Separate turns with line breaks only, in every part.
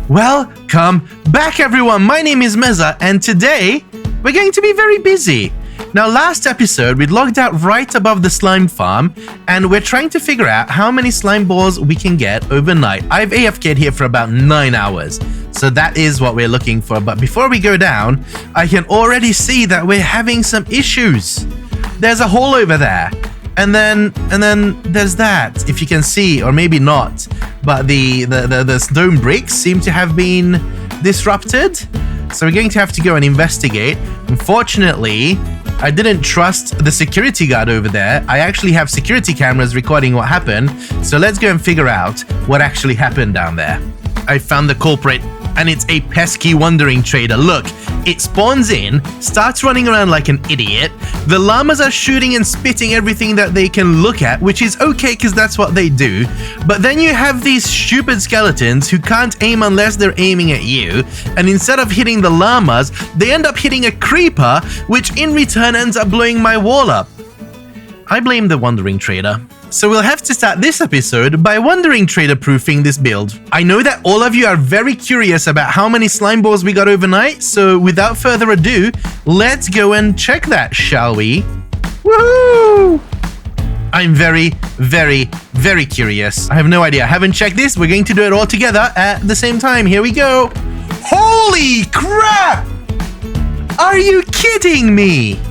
Welcome back, everyone. My name is Meza, and today we're going to be very busy. Now, last episode, we logged out right above the slime farm, and we're trying to figure out how many slime balls we can get overnight. I've AFK'd here for about 9 hours, so that is what we're looking for. But before we go down, I can already see that we're having some issues. There's a hole over there. And then there's that, if you can see, or maybe not. But the stone bricks seem to have been disrupted. So we're going to have to go and investigate. Unfortunately, I didn't trust the security guard over there. I actually have security cameras recording what happened. So let's go and figure out what actually happened down there. I found the culprit, and it's a pesky wandering trader. Look, it spawns in, starts running around like an idiot. The llamas are shooting and spitting everything that they can look at, which is okay because that's what they do. But then you have these stupid skeletons who can't aim unless they're aiming at you. And instead of hitting the llamas, they end up hitting a creeper, which in return ends up blowing my wall up. I blame the wandering trader. So we'll have to start this episode by wandering trader proofing this build. I know that all of you are very curious about how many slime balls we got overnight, so without further ado, let's go and check that, shall we? Woohoo! I'm very, very, very curious. I have no idea. I haven't checked this. We're going to do it all together at the same time. Here we go. Holy crap! Are you kidding me?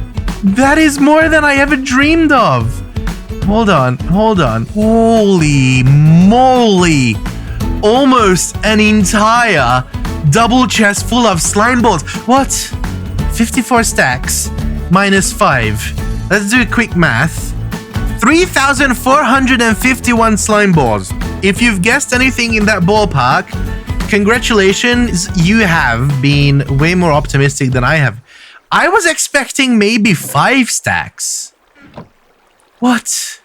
That is more than I ever dreamed of. Hold on. Holy moly. Almost an entire double chest full of slime balls. What? 54 stacks minus 5. Let's do a quick math. 3,451 slime balls. If you've guessed anything in that ballpark, congratulations, you have been way more optimistic than I have. I was expecting maybe 5 stacks. What?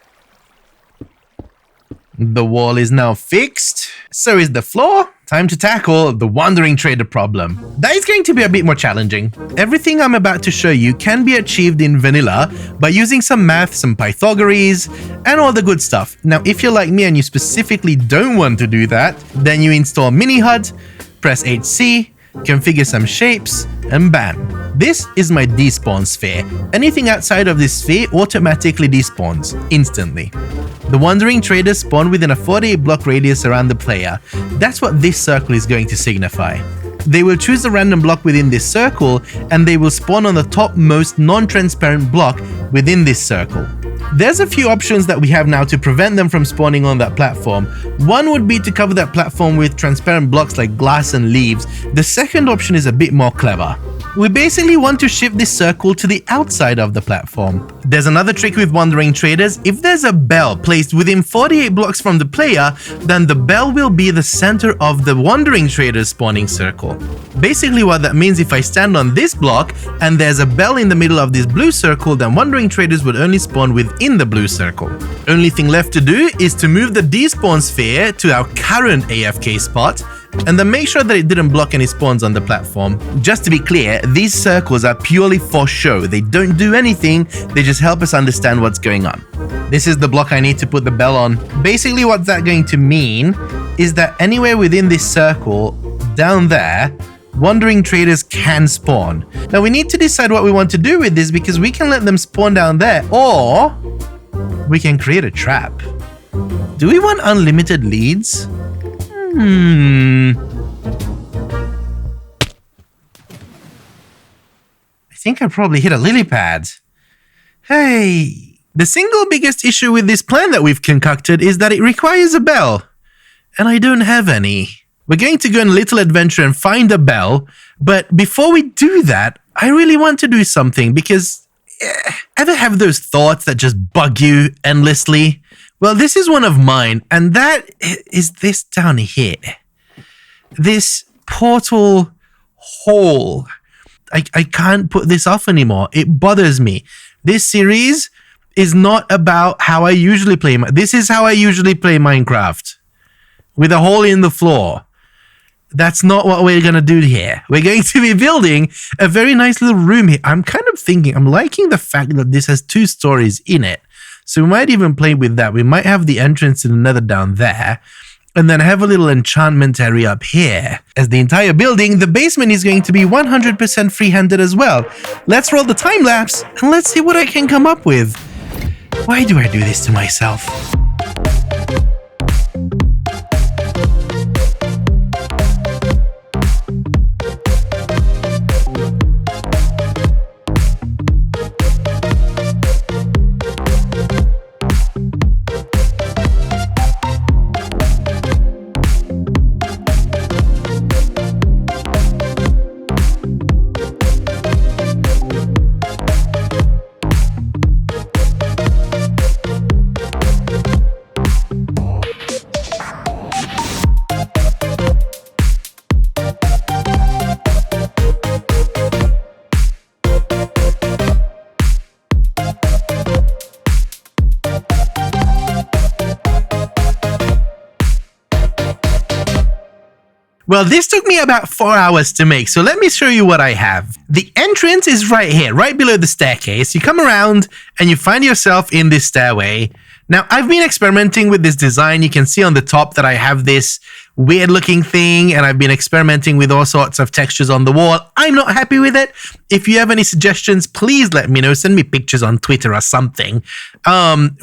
The wall is now fixed. So is the floor. Time to tackle the wandering trader problem. That is going to be a bit more challenging. Everything I'm about to show you can be achieved in vanilla by using some math, some Pythagoras, and all the good stuff. Now, if you're like me and you specifically don't want to do that, then you install MiniHUD, press HC, configure some shapes, and bam. This is my despawn sphere. Anything outside of this sphere automatically despawns instantly. The wandering traders spawn within a 48 block radius around the player. That's what this circle is going to signify. They will choose a random block within this circle, and they will spawn on the topmost non-transparent block within this circle. There's a few options that we have now to prevent them from spawning on that platform. One would be to cover that platform with transparent blocks like glass and leaves. The second option is a bit more clever. We basically want to shift this circle to the outside of the platform. There's another trick with wandering traders. If there's a bell placed within 48 blocks from the player, then the bell will be the center of the wandering traders spawning circle. Basically what that means, if I stand on this block and there's a bell in the middle of this blue circle, then wandering traders would only spawn within the blue circle. Only thing left to do is to move the despawn sphere to our current AFK spot, and then make sure that it didn't block any spawns on the platform. Just to be clear, these circles are purely for show. They don't do anything, they just help us understand what's going on. This is the block I need to put the bell on. Basically what's that going to mean is that anywhere within this circle, down there, wandering traders can spawn. Now we need to decide what we want to do with this, because we can let them spawn down there, or we can create a trap. Do we want unlimited leads? I think I probably hit a lily pad. Hey, the single biggest issue with this plan that we've concocted is that it requires a bell, and I don't have any. We're going to go on a little adventure and find a bell, but before we do that, I really want to do something, because ever have those thoughts that just bug you endlessly? Well, this is one of mine, and that is this down here. This portal hole. I can't put this off anymore. It bothers me. This series is not about how I usually play. This is how I usually play Minecraft, with a hole in the floor. That's not what we're going to do here. We're going to be building a very nice little room here. I'm liking the fact that this has 2 stories in it. So we might even play with that. We might have the entrance to the nether down there. and then have a little enchantment area up here. As the entire building, the basement is going to be 100% free-handed as well. Let's roll the time lapse and let's see what I can come up with. Why do I do this to myself? Well, this took me about 4 hours to make, so let me show you what I have. The entrance is right here, right below the staircase. You come around and you find yourself in this stairway. Now, I've been experimenting with this design. You can see on the top that I have this weird looking thing, and I've been experimenting with all sorts of textures on the wall. I'm not happy with it. If you have any suggestions, please let me know. Send me pictures on Twitter or something.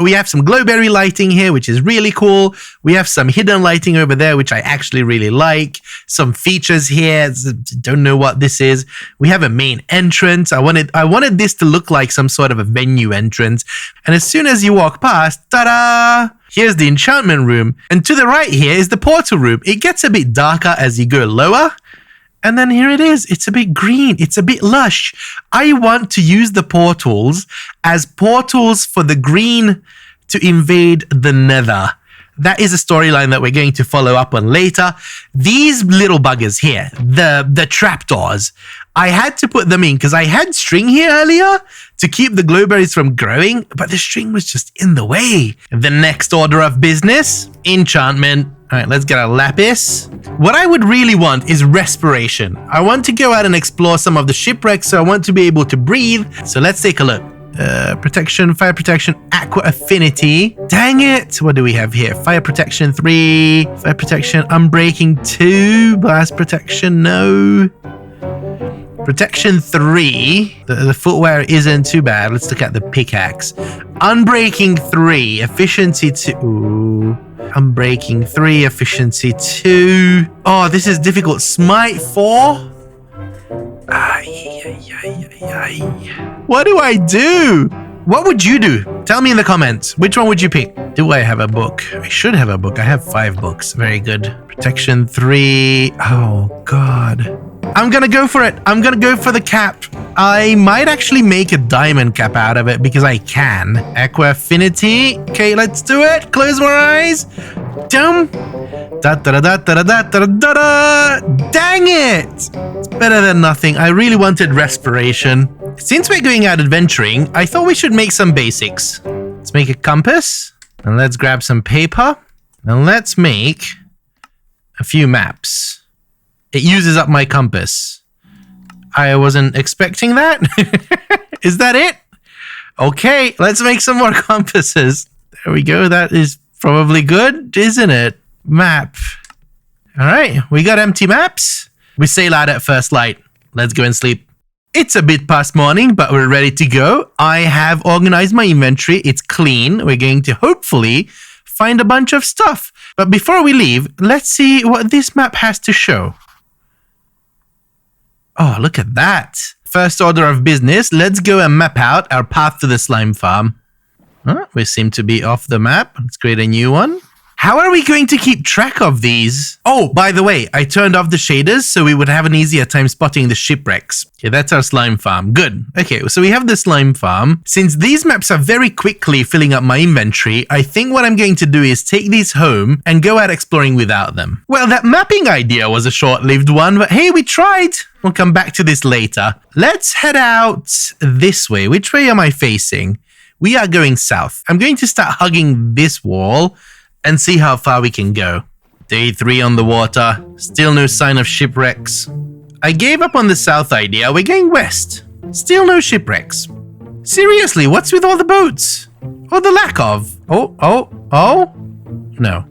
We have some glowberry lighting here, which is really cool. We have some hidden lighting over there, which I actually really like. Some features here. Don't know what this is. We have a main entrance. I wanted this to look like some sort of a venue entrance. And as soon as you walk past, ta-da! Here's the enchantment room. And to the right here is the portal room. It gets a bit darker as you go lower. And then here it is. It's a bit green. It's a bit lush. I want to use the portals as portals for the green to invade the nether. That is a storyline that we're going to follow up on later. These little buggers here, the trapdoors, I had to put them in because I had string here earlier to keep the glowberries from growing, but the string was just in the way. The next order of business, enchantment. All right, let's get our lapis. What I would really want is respiration. I want to go out and explore some of the shipwrecks, so I want to be able to breathe. So let's take a look. Protection, fire protection, aqua affinity. Dang it. What do we have here? Fire protection 3, fire protection, unbreaking 2, blast protection, no. Protection 3. The footwear isn't too bad. Let's look at the pickaxe. Unbreaking 3, efficiency 2. Ooh. Unbreaking 3, efficiency 2. Oh, this is difficult. Smite 4. What do I do? What would you do? Tell me in the comments. Which one would you pick? Do I have a book? I should have a book. I have 5 books. Very good. Protection 3. Oh, God. I'm gonna go for it. I'm gonna go for the cap. I might actually make a diamond cap out of it because I can. Aqua affinity. Okay, let's do it. Close my eyes. Dum. Da da da da da da da da da. Dang it! It's better than nothing. I really wanted respiration. Since we're going out adventuring, I thought we should make some basics. Let's make a compass. And let's grab some paper. And let's make a few maps. It uses up my compass. I wasn't expecting that. Is that it? Okay, let's make some more compasses. There we go. That is probably good, isn't it? Map. All right, we got empty maps. We sail out at first light. Let's go and sleep. It's a bit past morning, but we're ready to go. I have organized my inventory. It's clean. We're going to hopefully find a bunch of stuff. But before we leave, let's see what this map has to show. Oh, look at that. First order of business, let's go and map out our path to the slime farm. We seem to be off the map. Let's create a new one. How are we going to keep track of these? Oh, by the way, I turned off the shaders so we would have an easier time spotting the shipwrecks. Okay, that's our slime farm. Good. Okay, so we have the slime farm. Since these maps are very quickly filling up my inventory, I think what I'm going to do is take these home and go out exploring without them. Well, that mapping idea was a short-lived one, but hey, we tried. We'll come back to this later. Let's head out this way. Which way am I facing? We are going south. I'm going to start hugging this wall and see how far we can go. Day 3 on the water. Still no sign of shipwrecks. I gave up on the south idea. We're going west. Still no shipwrecks. Seriously, what's with all the boats? Or the lack of? Oh. No.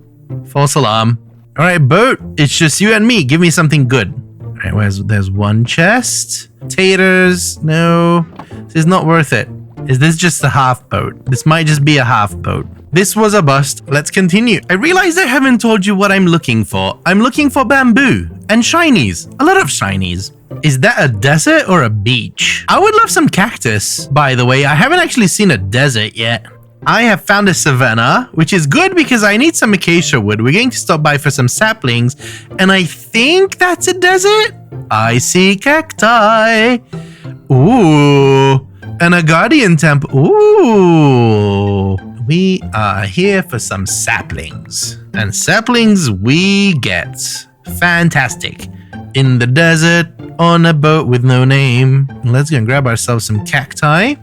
False alarm. All right, boat. It's just you and me. Give me something good. All right, there's one chest. Taters. No, this is not worth it. Is this just a half boat? This might just be a half boat. This was a bust. Let's continue. I realized I haven't told you what I'm looking for. I'm looking for bamboo and shinies. A lot of shinies. Is that a desert or a beach? I would love some cactus, by the way. I haven't actually seen a desert yet. I have found a savanna, which is good because I need some acacia wood. We're going to stop by for some saplings, and I think that's a desert. I see cacti. Ooh, and a guardian temple. Ooh, we are here for some saplings, and saplings we get. Fantastic. In the desert, on a boat with no name. Let's go and grab ourselves some cacti.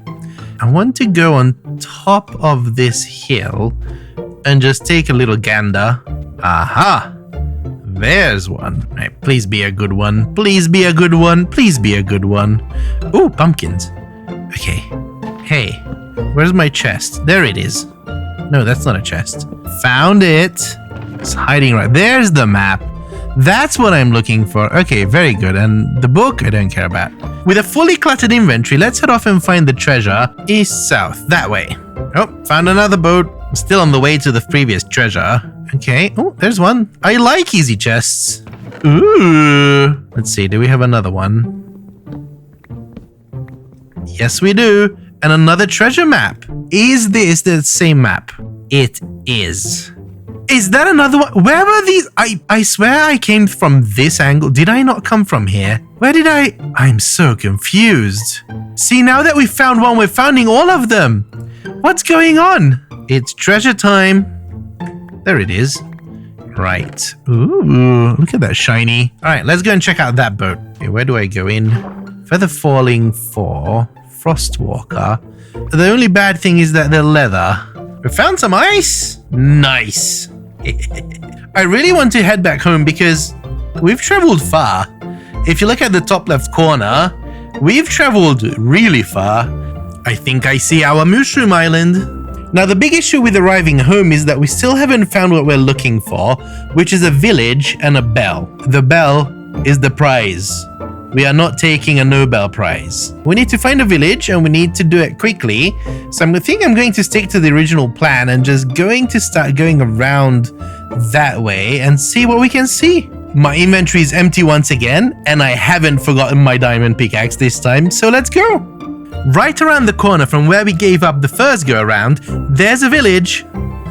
I want to go on top of this hill and just take a little gander. Aha! There's one. All right, please be a good one. Please be a good one. Please be a good one. Ooh, pumpkins. Okay. Hey, where's my chest? There it is. No, that's not a chest. Found it. It's hiding right. There's the map. That's what I'm looking for. Okay, very good. And the book, I don't care about. With a fully cluttered inventory, let's head off and find the treasure. East, south, that way. Oh, found another boat. Still on the way to the previous treasure. Okay. Oh, there's one. I like easy chests. Ooh. Let's see. Do we have another one? Yes, we do. And another treasure map. Is this the same map? It is. Is that another one? Where were these? I swear I came from this angle. Did I not come from here? Where did I? I'm so confused. See, now that we found one, we're finding all of them. What's going on? It's treasure time. There it is. Right. Ooh, look at that shiny. All right, let's go and check out that boat. Okay, where do I go in? Feather Falling 4. Frostwalker. The only bad thing is that they're leather. We found some ice. Nice. I really want to head back home because we've traveled far. If you look at the top left corner, we've traveled really far. I think I see our Mushroom Island. Now, the big issue with arriving home is that we still haven't found what we're looking for, which is a village and a bell. The bell is the prize. We are not taking a Nobel Prize. We need to find a village and we need to do it quickly. So I think I'm going to stick to the original plan and just going to start going around that way and see what we can see. My inventory is empty once again, and I haven't forgotten my diamond pickaxe this time, so let's go. Right around the corner from where we gave up the first go around, there's a village.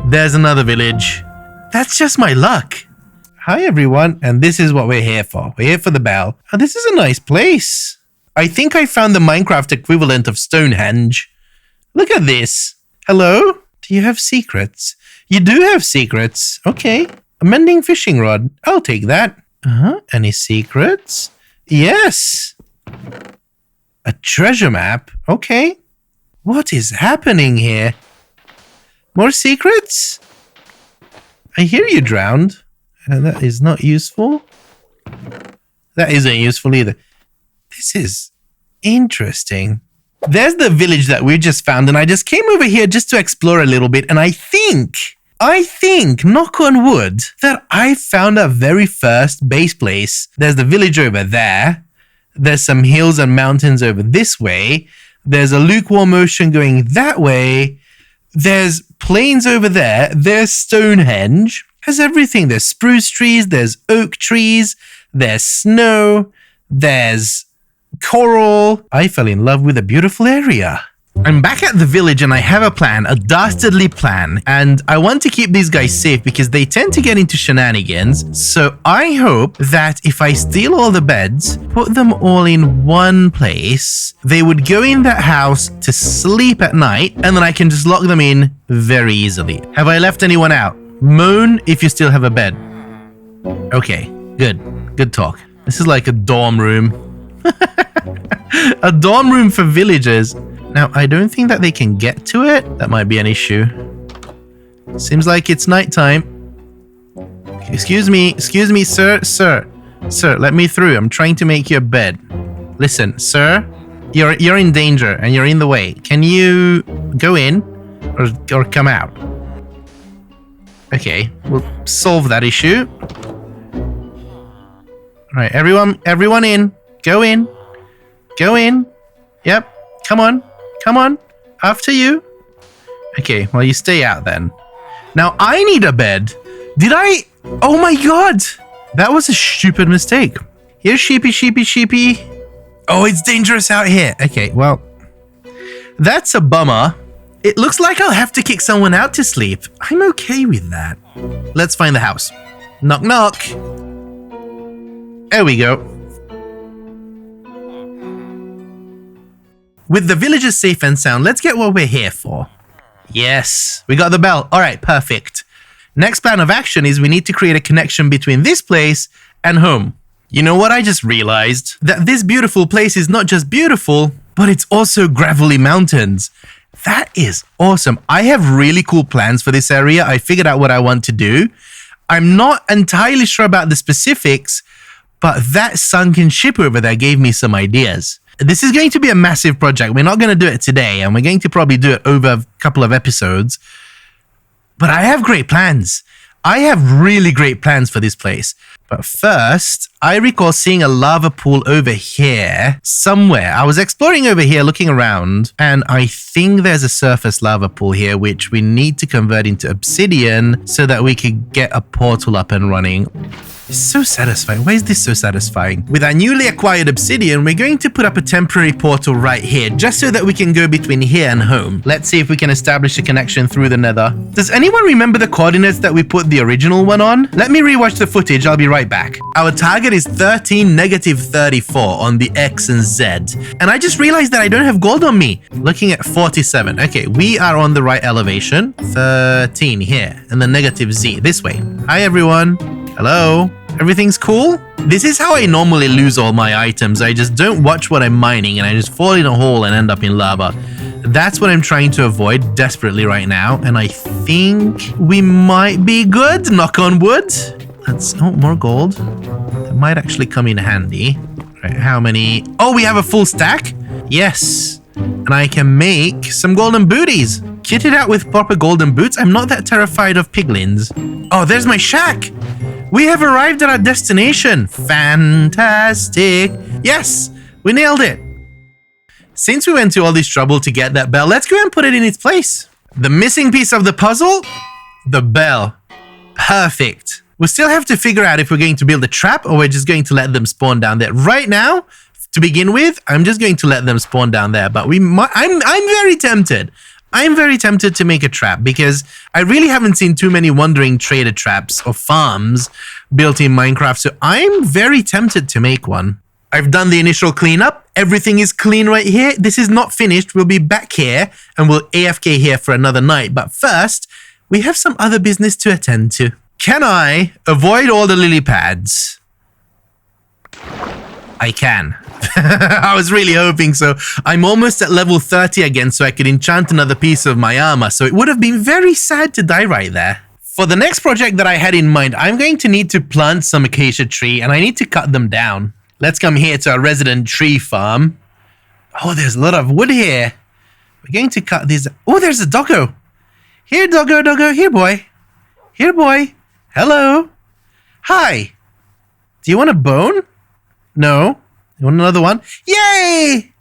There's another village. That's just my luck. Hi everyone, and this is what we're here for. We're here for the bell. And this is a nice place. I think I found the Minecraft equivalent of Stonehenge. Look at this. Hello? Do you have secrets? You do have secrets. Okay. A mending fishing rod. I'll take that. Any secrets? Yes. A treasure map. Okay. What is happening here? More secrets? I hear you drowned. That is not useful. That isn't useful either. This is interesting. There's the village that we just found, and I just came over here just to explore a little bit, and I think, knock on wood, that I found our very first base place. There's the village over there. There's some hills and mountains over this way. There's a lukewarm ocean going that way. There's plains over there. There's Stonehenge. There's everything. There's spruce trees. There's oak trees. There's snow. There's coral. I fell in love with a beautiful area. I'm back at the village and I have a plan, a dastardly plan, and I want to keep these guys safe because they tend to get into shenanigans. So I hope that if I steal all the beds, put them all in one place, they would go in that house to sleep at night, and then I can just lock them in very easily. Have I left anyone out? Moan if you still have a bed. Okay, good talk. This is like a dorm room. A dorm room for villagers. Now, I don't think that they can get to it. That might be an issue. Seems like it's nighttime. Excuse me, sir, let me through. I'm trying to make you a bed. Listen, sir, you're in danger and you're in the way. Can you go in or come out? Okay, we'll solve that issue. All right, everyone in. Go in. Go in. Yep. Come on. After you. Okay, well, you stay out then. Now, I need a bed. Did I? Oh my god. That was a stupid mistake. Here's sheepy. Oh, it's dangerous out here. Okay, well, that's a bummer. It looks like I'll have to kick someone out to sleep. I'm okay with that. Let's find the house. Knock, knock. There we go. With the villagers safe and sound, let's get what we're here for. Yes, we got the bell. All right, perfect. Next plan of action is we need to create a connection between this place and home. You know what I just realized? That this beautiful place is not just beautiful, but it's also gravelly mountains. That is awesome. I have really cool plans for this area. I figured out what I want to do. I'm not entirely sure about the specifics, but that sunken ship over there gave me some ideas. This is going to be a massive project. We're not going to do it today, and we're going to probably do it over a couple of episodes. But I have great plans. I have really great plans for this place. But first, I recall seeing a lava pool over here somewhere. I was exploring over here, looking around, and I think there's a surface lava pool here, which we need to convert into obsidian so that we could get a portal up and running. It's so satisfying. Why is this so satisfying? With our newly acquired obsidian, we're going to put up a temporary portal right here, just so that we can go between here and home. Let's see if we can establish a connection through the nether. Does anyone remember the coordinates that we put the original one on? Let me rewatch the footage. I'll be right back. Our target is 13, -34 on the X and Z. And I just realized that I don't have gold on me. Looking at 47. Okay, we are on the right elevation. 13 here. And the -Z this way. Hi, everyone. Hello? Everything's cool? This is how I normally lose all my items. I just don't watch what I'm mining and I just fall in a hole and end up in lava. That's what I'm trying to avoid desperately right now. And I think we might be good. Knock on wood. Oh, more gold. That might actually come in handy. Right, how many? Oh, we have a full stack? Yes. And I can make some golden booties. Kitted out with proper golden boots, I'm not that terrified of piglins. Oh, there's my shack. We have arrived at our destination. Fantastic. Yes, we nailed it. Since we went to all this trouble to get that bell, let's go and put it in its place. The missing piece of the puzzle? The bell. Perfect. We'll still have to figure out if we're going to build a trap or we're just going to let them spawn down there. Right now, to begin with, I'm just going to let them spawn down there, but I'm very tempted. I'm very tempted to make a trap because I really haven't seen too many wandering trader traps or farms built in Minecraft, so I'm very tempted to make one. I've done the initial cleanup. Everything is clean right here. This is not finished. We'll be back here and we'll AFK here for another night. But first, we have some other business to attend to. Can I avoid all the lily pads? I can. I was really hoping so. I'm almost at level 30 again, so I could enchant another piece of my armor. So it would have been very sad to die right there. For the next project that I had in mind, I'm going to need to plant some acacia tree and I need to cut them down. Let's come here to our resident tree farm. Oh, there's a lot of wood here. We're going to cut these. Oh, there's a doggo. Here, doggo, doggo. Here, boy. Here, boy. Hello. Hi. Do you want a bone? No. You want another one? Yay!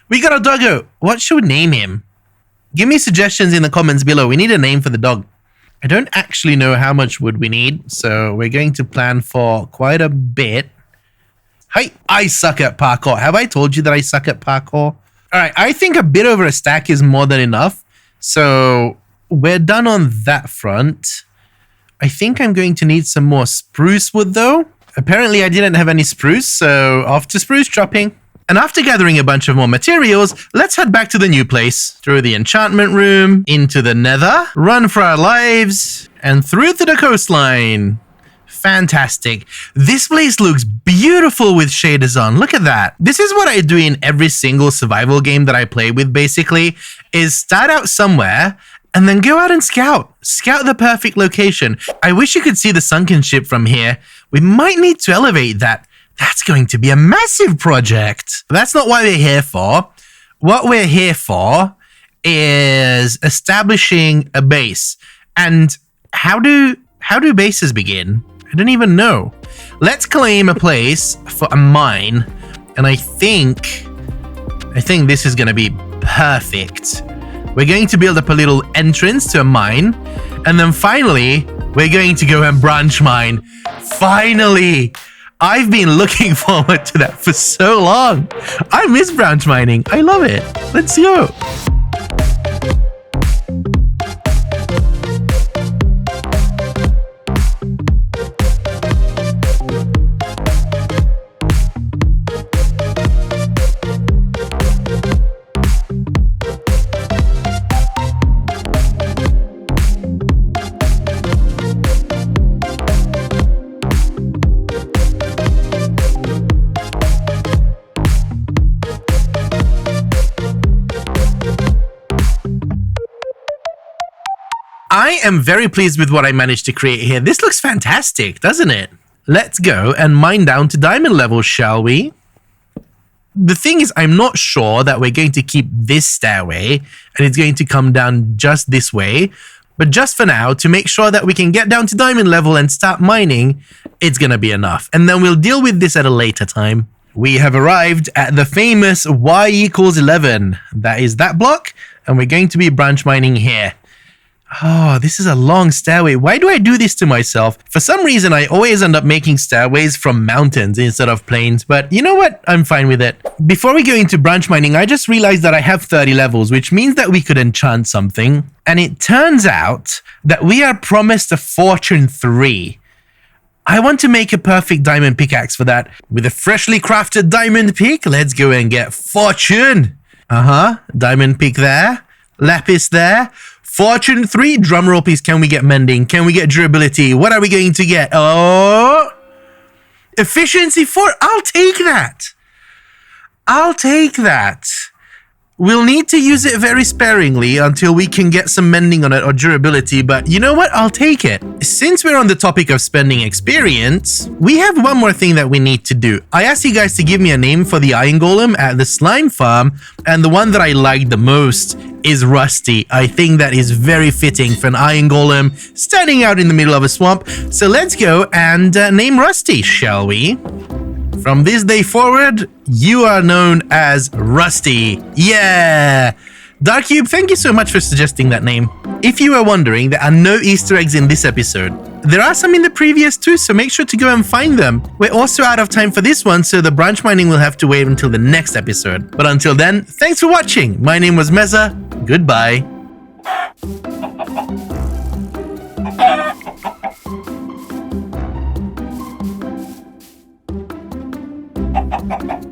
We got a doggo. What should we name him? Give me suggestions in the comments below. We need a name for the dog. I don't actually know how much wood we need, so we're going to plan for quite a bit. Hey, I suck at parkour. Have I told you that I suck at parkour? All right, I think a bit over a stack is more than enough. So we're done on that front. I think I'm going to need some more spruce wood though. Apparently I didn't have any spruce, so off to spruce chopping. And after gathering a bunch of more materials, let's head back to the new place, through the enchantment room, into the nether, run for our lives, and through to the coastline. Fantastic. This place looks beautiful with shaders on. Look at that. This is what I do in every single survival game that I play with, basically, is start out somewhere and then go out and scout. Scout the perfect location. I wish you could see the sunken ship from here. We might need to elevate that. That's going to be a massive project. That's not what we're here for. What we're here for is establishing a base. And how do bases begin? I don't even know. let's claim a place for a mine. And I think this is going to be perfect. We're going to build up a little entrance to a mine. And then finally, we're going to go and branch mine. Finally! I've been looking forward to that for so long. I miss branch mining. I love it. Let's go. I am very pleased with what I managed to create here. This looks fantastic, doesn't it? Let's go and mine down to diamond level, shall we? The thing is, I'm not sure that we're going to keep this stairway and it's going to come down just this way. But just for now, to make sure that we can get down to diamond level and start mining, it's going to be enough. And then we'll deal with this at a later time. We have arrived at the famous y equals 11. That is that block. And we're going to be branch mining here. Oh, this is a long stairway. Why do I do this to myself? For some reason, I always end up making stairways from mountains instead of plains. But you know what? I'm fine with it. Before we go into branch mining, I just realized that I have 30 levels, which means that we could enchant something. And it turns out that we are promised a fortune 3. I want to make a perfect diamond pickaxe for that. With a freshly crafted diamond pick, let's go and get fortune. Diamond pick there. Lapis there. Fortune 3, drumroll please. Can we get mending? Can we get durability? What are we going to get? Oh, efficiency 4. I'll take that. I'll take that. We'll need to use it very sparingly until we can get some mending on it or durability, but you know what? I'll take it. Since we're on the topic of spending experience, we have one more thing that we need to do. I asked you guys to give me a name for the iron golem at the slime farm, and the one that I like the most is Rusty. I think that is very fitting for an iron golem standing out in the middle of a swamp. So let's go and name Rusty, shall we? From this day forward, you are known as Rusty. Yeah! Darkcube, thank you so much for suggesting that name. If you were wondering, there are no Easter eggs in this episode. There are some in the previous too, so make sure to go and find them. We're also out of time for this one, so the branch mining will have to wait until the next episode. But until then, thanks for watching. My name was Meza. Goodbye. Ha ha ha.